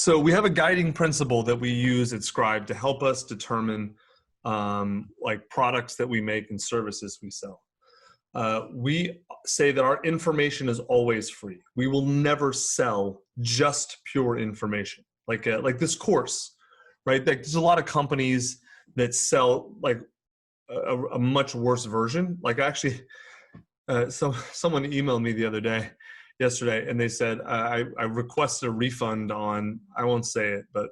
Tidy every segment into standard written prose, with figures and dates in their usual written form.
So we have a guiding principle that we use at Scribe to help us determine like products that we make and services we sell. We say that our information is always free. We will never sell just pure information, like this course, right? Like there's a lot of companies that sell like a much worse version. Like actually, someone emailed me the other day, yesterday, and they said I requested a refund on, I won't say it, but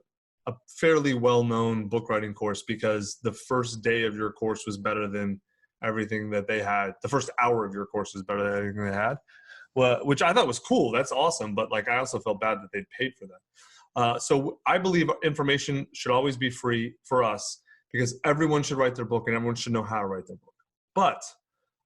a fairly well-known book writing course because the first day of your course was better than everything that they had. The first hour of your course was better than everything they had, well, which I thought was cool. That's awesome. But like, I also felt bad that they'd paid for that. So I believe information should always be free for us because everyone should write their book and everyone should know how to write their book. But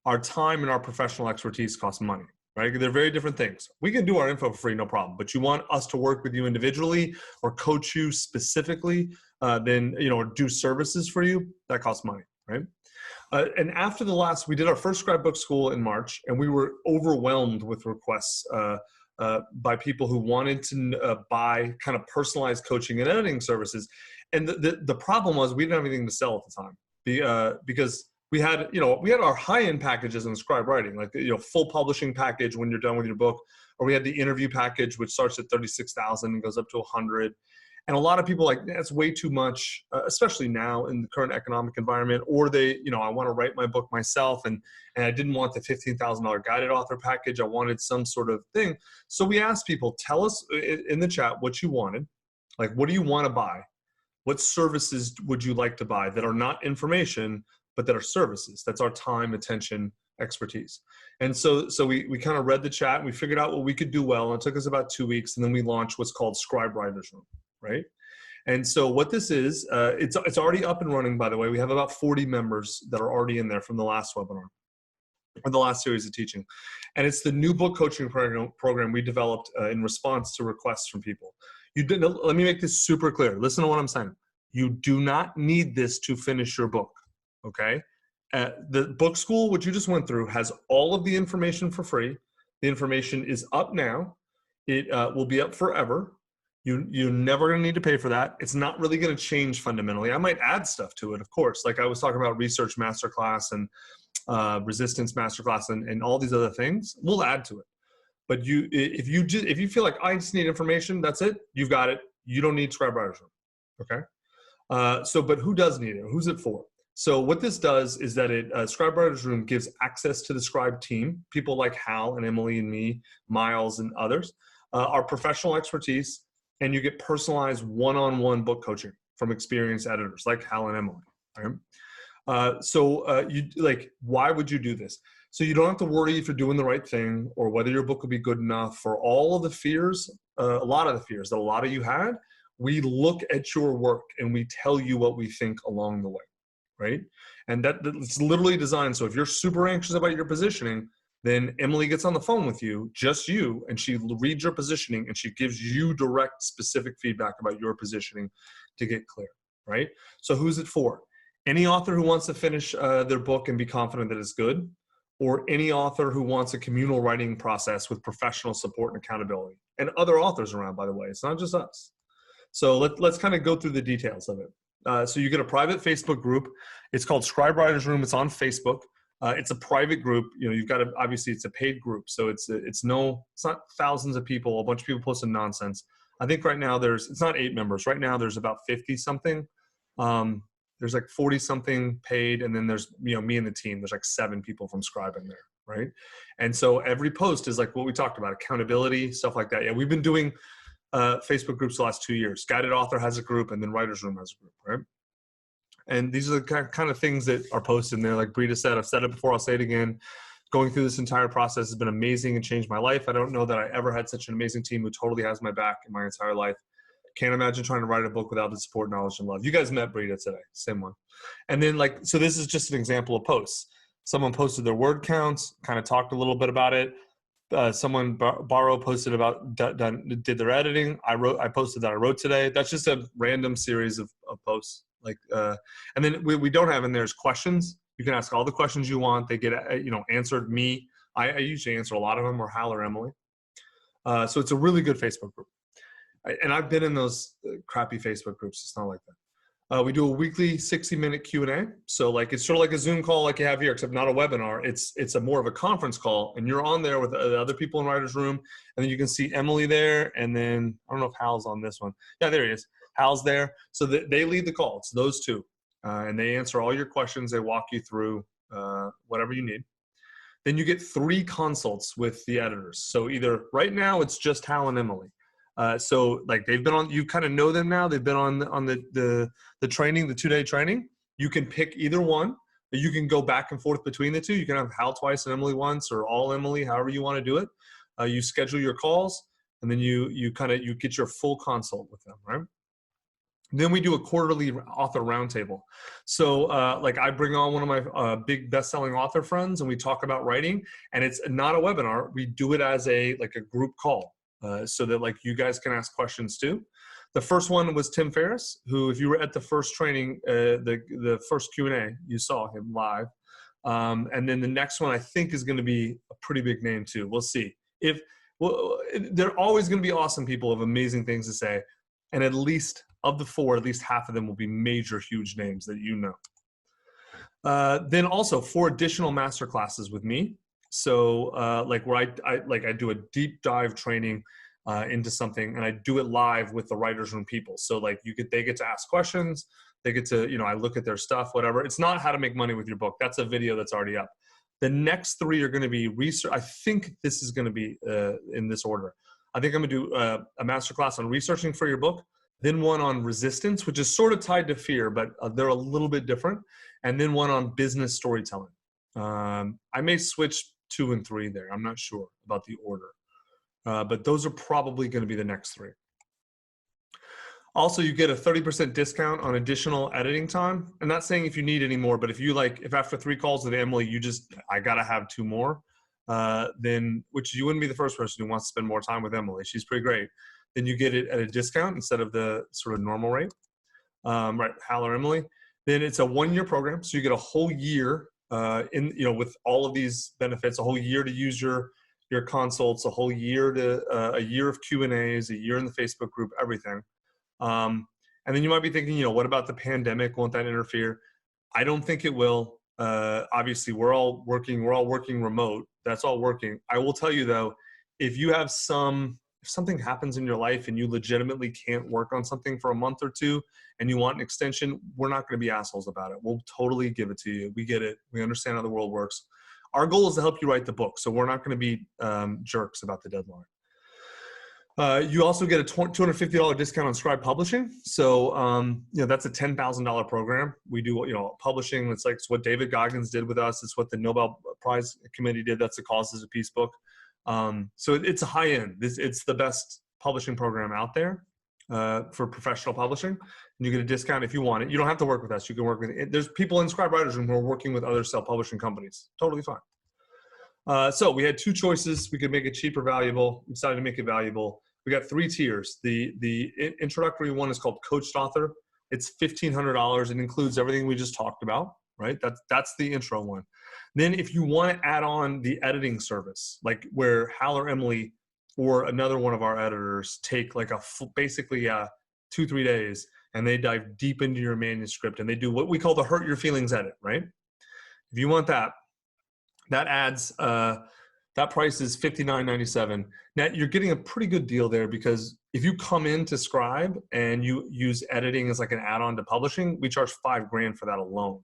our time and our professional expertise cost money, right? They're very different things. We can do our info for free, no problem. But you want us to work with you individually or coach you specifically, then, or do services for you, that costs money, right? And after we did our first Scribe Book School in March, and we were overwhelmed with requests by people who wanted to buy kind of personalized coaching and editing services. And the problem was we didn't have anything to sell at the time because we had our high-end packages in Scribe Writing, like full publishing package when you're done with your book, or we had the interview package, which starts at $36,000 and goes up to $100,000. And a lot of people that's way too much, especially now in the current economic environment, or I want to write my book myself and I didn't want the $15,000 guided author package. I wanted some sort of thing. So we asked people, tell us in the chat what you wanted. Like, what do you want to buy? What services would you like to buy that are not information, but that are services? That's our time, attention, expertise. And so we kind of read the chat and we figured out what we could do well. And it took us about 2 weeks. And then we launched what's called Scribe Writers Room. Right? And so what this is, it's already up and running, by the way. We have about 40 members that are already in there from the last webinar or the last series of teaching. And it's the new book coaching program we developed in response to requests from people. Let me make this super clear. Listen to what I'm saying. You do not need this to finish your book, okay? The book school, which you just went through, has all of the information for free. The information is up now. It will be up forever. You're never going to need to pay for that. It's not really going to change fundamentally. I might add stuff to it, of course. Like I was talking about research masterclass and resistance masterclass and all these other things. We'll add to it. But if you feel like I just need information, that's it. You've got it. You don't need Scribe Writers Room. Okay. But who does need it? Who's it for? So what this does is that Scribe Writers Room gives access to the Scribe team, people like Hal and Emily and me, Miles and others, our professional expertise. And you get personalized one-on-one book coaching from experienced editors like Hal and Emily. Right? Why would you do this? So you don't have to worry if you're doing the right thing or whether your book will be good enough. For all of the fears, a lot of the fears that a lot of you had, we look at your work and we tell you what we think along the way, right? And it's literally designed so if you're super anxious about your positioning, then Emily gets on the phone with you, just you, and she reads your positioning and she gives you direct, specific feedback about your positioning to get clear, right? So who's it for? Any author who wants to finish their book and be confident that it's good, or any author who wants a communal writing process with professional support and accountability, and other authors around, by the way. It's not just us. So let's kind of go through the details of it. So you get a private Facebook group. It's called Scribe Writers Room. It's on Facebook. It's a private group. You've got to, obviously it's a paid group. So it's not thousands of people, a bunch of people posting nonsense. I think right now it's not 8 members. Right now there's about 50 something. There's like 40 something paid. And then there's, me and the team, there's like 7 people from Scribe in there. Right. And so every post is like what we talked about, accountability, stuff like that. Yeah. We've been doing Facebook groups the last 2 years. Guided Author has a group and then Writers Room has a group. Right. And these are the kind of things that are posted in there. Like Brita said, I've said it before, I'll say it again. Going through this entire process has been amazing and changed my life. I don't know that I ever had such an amazing team who totally has my back in my entire life. Can't imagine trying to write a book without the support, knowledge, and love. You guys met Brita today, same one. And then so this is just an example of posts. Someone posted their word counts, kind of talked a little bit about it. Someone, Barrow, posted about, did their editing. I posted that I wrote today. That's just a random series of posts. And then we don't have in there is questions. You can ask all the questions you want. They get answered. I usually answer a lot of them, or Hal or Emily. So it's a really good Facebook group. and I've been in those crappy Facebook groups. It's not like that. We do a weekly 60-minute Q&A. So like, it's sort of like a Zoom call like you have here, except not a webinar. It's a more of a conference call, and you're on there with other people in Writer's Room. And then you can see Emily there. And then I don't know if Hal's on this one. Yeah, there he is. Hal's there. So they lead the call. It's those two. And they answer all your questions. They walk you through whatever you need. Then you get 3 consults with the editors. So either right now it's just Hal and Emily. So like they've been on, you kind of know them now. They've been on the training, the 2-day training. You can pick either one. You can go back and forth between the two. You can have Hal twice and Emily once, or all Emily, however you want to do it. You schedule your calls, and then you get your full consult with them, right? Then we do a quarterly author roundtable. So like I bring on one of my big best-selling author friends, and we talk about writing, and it's not a webinar. We do it as a group call. So that like you guys can ask questions too. The first one was Tim Ferriss, who, if you were at the first training, the first Q&A, you saw him live. And then the next one I think is going to be a pretty big name too. We'll see. They're always going to be awesome people of amazing things to say. And at least of the 4, at least half of them will be major, huge names that you know. Then also 4 additional master classes with me. So like where I do a deep dive training into something, and I do it live with the Writer's Room people. So like they get to ask questions, they get to, I look at their stuff, whatever. It's not how to make money with your book. That's a video that's already up. The next 3 are going to be research. I think this is going to be in this order. I think I'm going to do a masterclass on researching for your book, then one on resistance, which is sort of tied to fear, but they're a little bit different, and then one on business storytelling. I may switch 2 and 3 there. I'm not sure about the order, but those are probably going to be the next 3. Also, you get a 30% discount on additional editing time. I'm not saying if you need any more, but if after 3 calls with Emily, I got to have 2 more, then, which you wouldn't be the first person who wants to spend more time with Emily. She's pretty great. Then you get it at a discount instead of the sort of normal rate, right? Hal or Emily. Then it's a 1-year program. So you get a whole year with all of these benefits, a whole year to use your consults, a whole year a year of Q&As, a year in the Facebook group, everything. And then you might be thinking, what about the pandemic? Won't that interfere? I don't think it will. Obviously we're all working remote. That's all working. I will tell you though, if something happens in your life and you legitimately can't work on something for a month or 2 and you want an extension, we're not going to be assholes about it. We'll totally give it to you. We get it. We understand how the world works. Our goal is to help you write the book. So we're not going to be jerks about the deadline. You also get a $250 discount on Scribe publishing. So, that's a $10,000 program. We do, publishing. It's what David Goggins did with us. It's what the Nobel Prize Committee did. That's the Cause as a Peace book. So it's a high end. It's the best publishing program out there for professional publishing. And you get a discount if you want it. You don't have to work with us. You can work with it. There's people in Scribe Writers Room who are working with other self-publishing companies. Totally fine. So we had 2 choices. We could make it cheap or valuable. We decided to make it valuable. We got 3 tiers. The introductory one is called Coached Author. It's $1,500. It includes everything we just talked about, right? That's the intro one. Then if you want to add on the editing service, like where Hal or Emily or another one of our editors take basically 2-3 days, and they dive deep into your manuscript and they do what we call the hurt your feelings edit, right? If you want that adds, that price is $59.97. Now you're getting a pretty good deal there, because if you come into Scribe and you use editing as like an add-on to publishing, we charge $5,000 for that alone.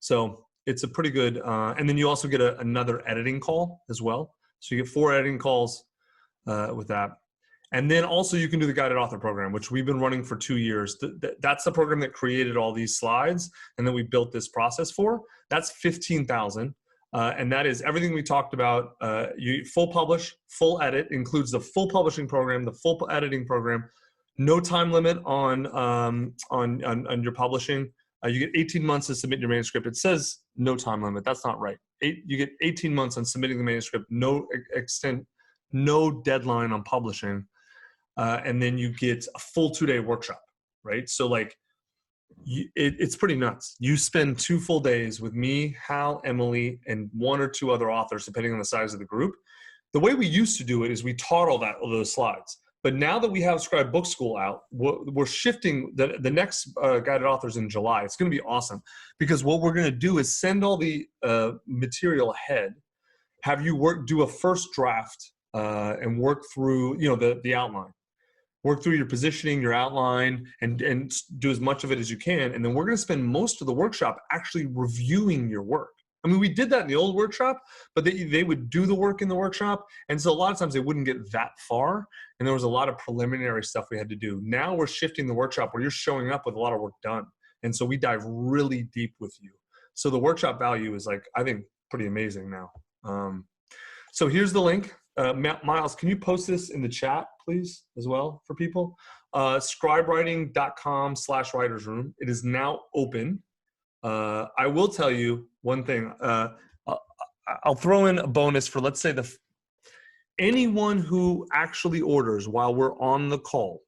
So it's a pretty good, and then you also get another editing call as well. So you get 4 editing calls with that. And then also you can do the guided author program, which we've been running for 2 years. That's the program that created all these slides and then we built this process for. That's $15,000. And that is everything we talked about. You full publish, full edit, includes the full publishing program, the full editing program, no time limit on your publishing. You get 18 months to submit your manuscript. It says no time limit. That's not right. You get 18 months on submitting the manuscript, no deadline on publishing. And then you get a full 2-day workshop, right? So it's pretty nuts. You spend 2 full days with me, Hal, Emily, and 1 or 2 other authors, depending on the size of the group. The way we used to do it is we taught all those slides. But now that we have Scribe Book School out, we're shifting the next guided authors in July. It's going to be awesome because what we're going to do is send all the material ahead, have you do a first draft and work through, the outline. Work through your positioning, your outline, and do as much of it as you can. And then we're going to spend most of the workshop actually reviewing your work. I mean, we did that in the old workshop, but they would do the work in the workshop. And so a lot of times they wouldn't get that far. And there was a lot of preliminary stuff we had to do. Now we're shifting the workshop where you're showing up with a lot of work done. And so we dive really deep with you. So the workshop value is I think pretty amazing now. So here's the link. Miles, can you post this in the chat, please, as well for people? Scribewriting.com/writersroom. It is now open. I will tell you one thing. I'll throw in a bonus for, let's say, anyone who actually orders while we're on the call.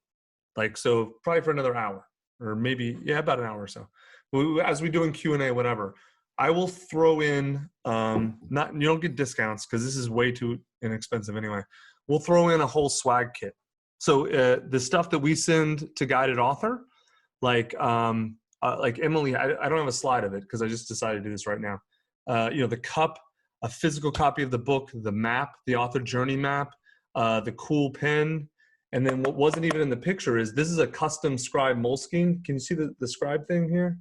So probably for another hour or maybe, about an hour or so. As we do in Q&A, whatever. I will throw in, you don't get discounts because this is way too inexpensive anyway. We'll throw in a whole swag kit. So the stuff that we send to guided author, like Emily, I don't have a slide of it because I just decided to do this right now. The cup, a physical copy of the book, the map, the author journey map, the cool pen. And then what wasn't even in the picture is this is a custom Scribe Moleskine. Can you see the Scribe thing here?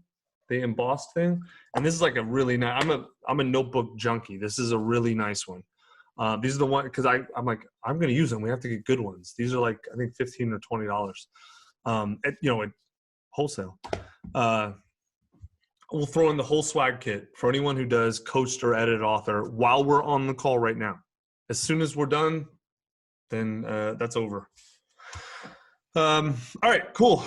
The embossed thing. And this is a really nice, I'm a notebook junkie. This is a really nice one. These are the one, because I'm going to use them. We have to get good ones. These are I think $15 or $20 at wholesale. We'll throw in the whole swag kit for anyone who does coached or edited author while we're on the call right now. As soon as we're done, then that's over. All right, cool.